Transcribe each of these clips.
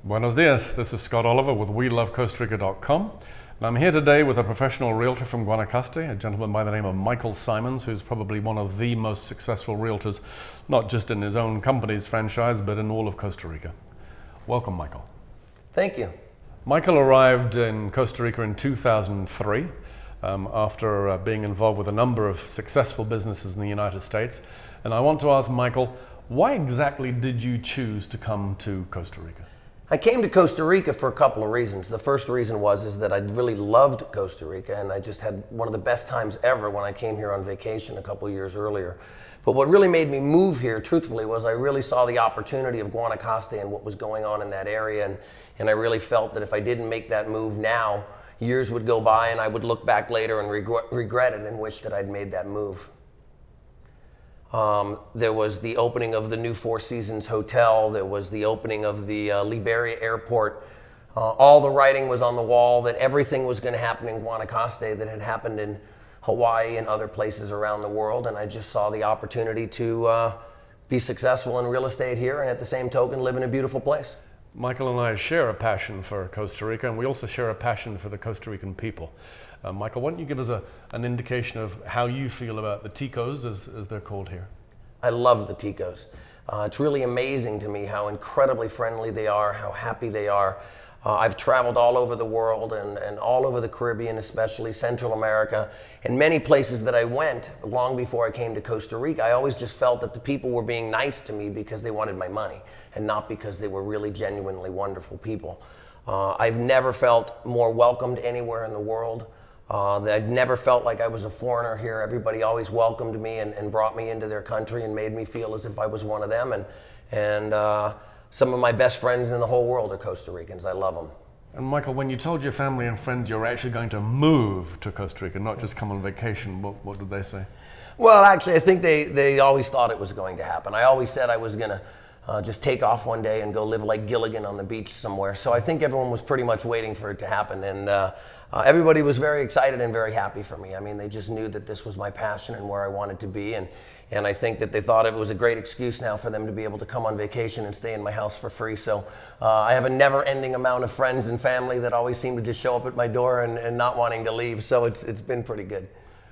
Buenos dias, this is Scott Oliver with WeLoveCostaRica.com, and I'm here today with a professional realtor from Guanacaste, a gentleman by the name of Michael Simons, who's probably one of the most successful realtors, not just in his own company's franchise, but in all of Costa Rica. Welcome, Michael. Thank you. Michael arrived in Costa Rica in 2003 after being involved with a number of successful businesses in the United States. And I want to ask Michael, why exactly did you choose to come to Costa Rica? I came to Costa Rica for a couple of reasons. The first reason was that I really loved Costa Rica, and I just had one of the best times ever when I came here on vacation a couple of years earlier. But what really made me move here, truthfully, was I really saw the opportunity of Guanacaste and what was going on in that area, and I really felt that if I didn't make that move now, years would go by and I would look back later and regret it and wish that I'd made that move. There was the opening of the new Four Seasons Hotel. There was the opening of the Liberia Airport. All the writing was on the wall that everything was going to happen in Guanacaste that had happened in Hawaii and other places around the world. And I just saw the opportunity to be successful in real estate here and at the same token live in a beautiful place. Michael and I share a passion for Costa Rica, and we also share a passion for the Costa Rican people. Michael, why don't you give us an indication of how you feel about the Ticos, as they're called here? I love the Ticos. It's really amazing to me how incredibly friendly they are, how happy they are. I've traveled all over the world and all over the Caribbean, especially Central America, and many places that I went long before I came to Costa Rica. I always just felt that the people were being nice to me because they wanted my money and not because they were really genuinely wonderful people. I've never felt more welcomed anywhere in the world. I've never felt like I was a foreigner here. Everybody always welcomed me and brought me into their country and made me feel as if I was one of them. And some of my best friends in the whole world are Costa Ricans. I love them. And Michael, when you told your family and friends you're actually going to move to Costa Rica, not just come on vacation, what did they say? Well, actually, I think they always thought it was going to happen. I always said I was going to just take off one day and go live like Gilligan on the beach somewhere. So I think everyone was pretty much waiting for it to happen. And everybody was very excited and very happy for me. I mean, they just knew that this was my passion and where I wanted to be. And I think that they thought it was a great excuse now for them to be able to come on vacation and stay in my house for free. So I have a never-ending amount of friends and family that always seem to just show up at my door and not wanting to leave. So it's been pretty good.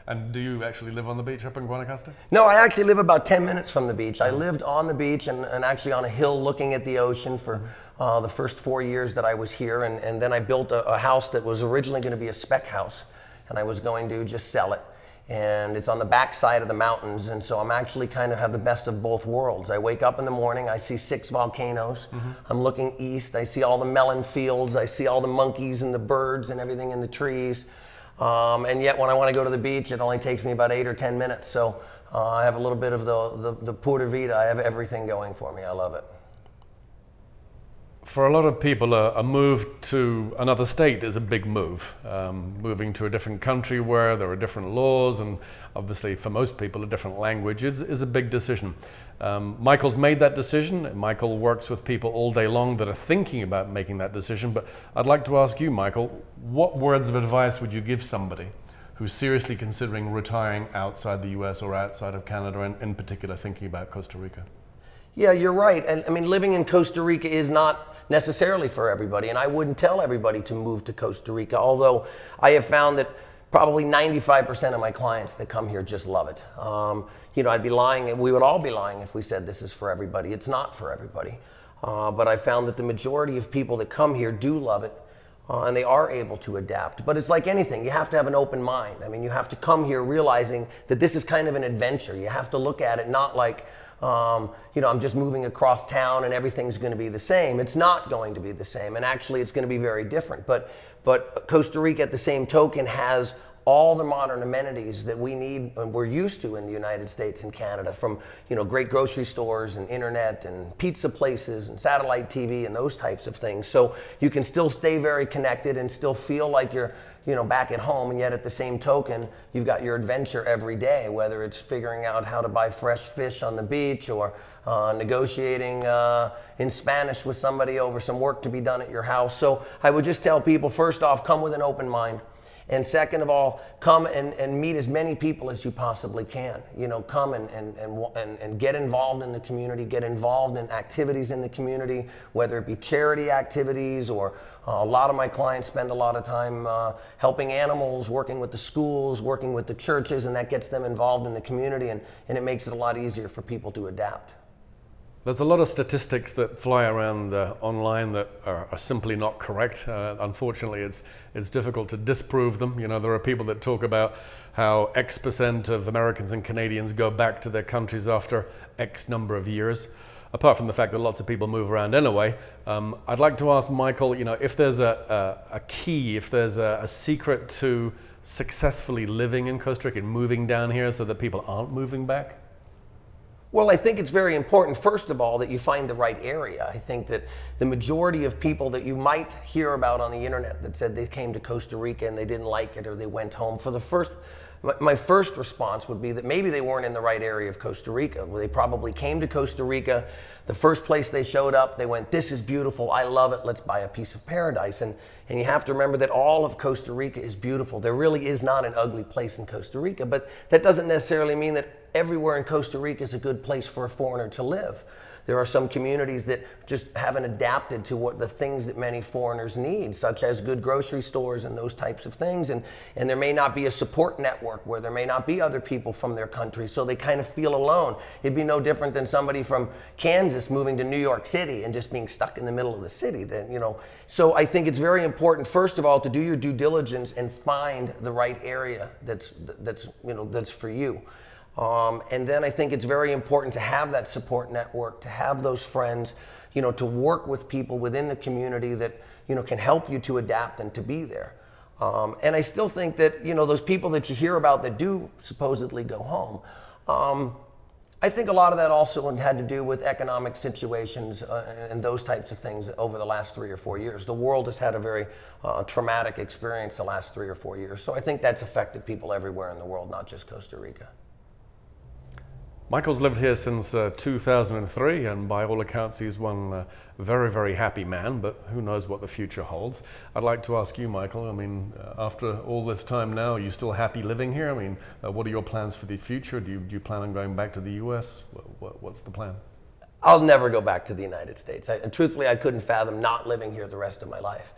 And do you actually live on the beach up in Guanacaste? No, I actually live about 10 minutes from the beach. I lived on the beach and actually on a hill looking at the ocean for the first 4 years that I was here. And then I built a house that was originally going to be a spec house. And I was going to just sell it. And it's on the back side of the mountains. And so I'm actually kind of have the best of both worlds. I wake up in the morning, I see 6 volcanoes. I'm looking east, I see all the melon fields. I see all the monkeys and the birds and everything in the trees. And yet when I want to go to the beach, it only takes me about 8 or 10 minutes. So I have a little bit of the pura vida. I have everything going for me. I love it. For a lot of people, a move to another state is a big move. Moving to a different country where there are different laws and obviously for most people a different language is a big decision. Michael's made that decision. Michael works with people all day long that are thinking about making that decision. But I'd like to ask you, Michael, what words of advice would you give somebody who's seriously considering retiring outside the US or outside of Canada, and in particular thinking about Costa Rica? Yeah, you're right. And I mean, living in Costa Rica is not necessarily for everybody. And I wouldn't tell everybody to move to Costa Rica, although I have found that probably 95% of my clients that come here just love it. You know, I'd be lying, we would all be lying if we said this is for everybody. It's not for everybody. But I found that the majority of people that come here do love it. And they are able to adapt. But it's like anything, you have to have an open mind. I mean, you have to come here realizing that this is kind of an adventure. You have to look at it not like, you know, I'm just moving across town and everything's going to be the same. It's not going to be the same, and actually it's going to be very different. But Costa Rica, at the same token, has all the modern amenities that we need and we're used to in the United States and Canada, from, you know, great grocery stores and internet and pizza places and satellite TV and those types of things. So you can still stay very connected and still feel like you're, you know, back at home, and yet at the same token, you've got your adventure every day, whether it's figuring out how to buy fresh fish on the beach or negotiating in Spanish with somebody over some work to be done at your house. So I would just tell people, first off, come with an open mind. And second of all, come and meet as many people as you possibly can. You know, come and get involved in the community, get involved in activities in the community, whether it be charity activities or a lot of my clients spend a lot of time helping animals, working with the schools, working with the churches, and that gets them involved in the community, and it makes it a lot easier for people to adapt. There's a lot of statistics that fly around online that are simply not correct. Unfortunately, it's difficult to disprove them. You know, there are people that talk about how X% of Americans and Canadians go back to their countries after X number of years. Apart from the fact that lots of people move around anyway, I'd like to ask Michael, you know, if there's a key, if there's a secret to successfully living in Costa Rica and moving down here so that people aren't moving back? Well, I think it's very important, first of all, that you find the right area. I think that the majority of people that you might hear about on the internet that said they came to Costa Rica and they didn't like it or they went home, my first response would be that maybe they weren't in the right area of Costa Rica. They probably came to Costa Rica, the first place they showed up, they went, this is beautiful, I love it, let's buy a piece of paradise. And you have to remember that all of Costa Rica is beautiful. There really is not an ugly place in Costa Rica, but that doesn't necessarily mean that everywhere in Costa Rica is a good place for a foreigner to live. There are some communities that just haven't adapted to what the things that many foreigners need, such as good grocery stores and those types of things. And there may not be a support network where there may not be other people from their country, so they kind of feel alone. It'd be no different than somebody from Kansas moving to New York City and just being stuck in the middle of the city. Then, you know, so I think it's very important, first of all, to do your due diligence and find the right area that's for you. And then I think it's very important to have that support network, to have those friends, you know, to work with people within the community that, you know, can help you to adapt and to be there. And I still think that, you know, those people that you hear about that do supposedly go home, I think a lot of that also had to do with economic situations and those types of things over the last 3 or 4 years. The world has had a very traumatic experience the last 3 or 4 years. So I think that's affected people everywhere in the world, not just Costa Rica. Michael's lived here since 2003, and by all accounts he's one very, very happy man, but who knows what the future holds. I'd like to ask you, Michael, I mean, after all this time now, are you still happy living here? I mean, what are your plans for the future? Do you plan on going back to the US? What's the plan? I'll never go back to the United States. Truthfully, I couldn't fathom not living here the rest of my life.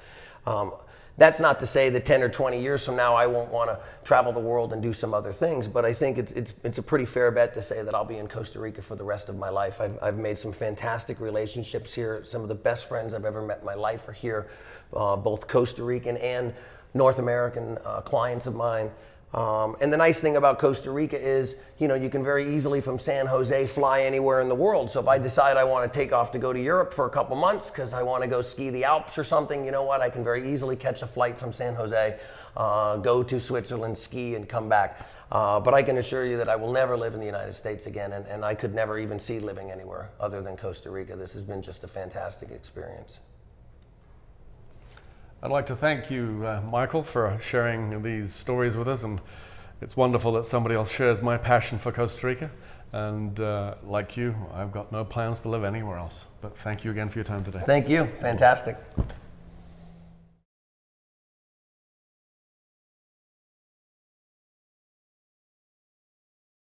That's not to say that 10 or 20 years from now I won't want to travel the world and do some other things, but I think it's a pretty fair bet to say that I'll be in Costa Rica for the rest of my life. I've made some fantastic relationships here. Some of the best friends I've ever met in my life are here, both Costa Rican and North American clients of mine. And the nice thing about Costa Rica is, you know, you can very easily from San Jose fly anywhere in the world. So if I decide I want to take off to go to Europe for a couple months because I want to go ski the Alps or something, you know what, I can very easily catch a flight from San Jose, go to Switzerland, ski, and come back. But I can assure you that I will never live in the United States again, and I could never even see living anywhere other than Costa Rica. This has been just a fantastic experience. I'd like to thank you, Michael, for sharing these stories with us, and it's wonderful that somebody else shares my passion for Costa Rica, and like you, I've got no plans to live anywhere else. But thank you again for your time today. Thank you. Fantastic.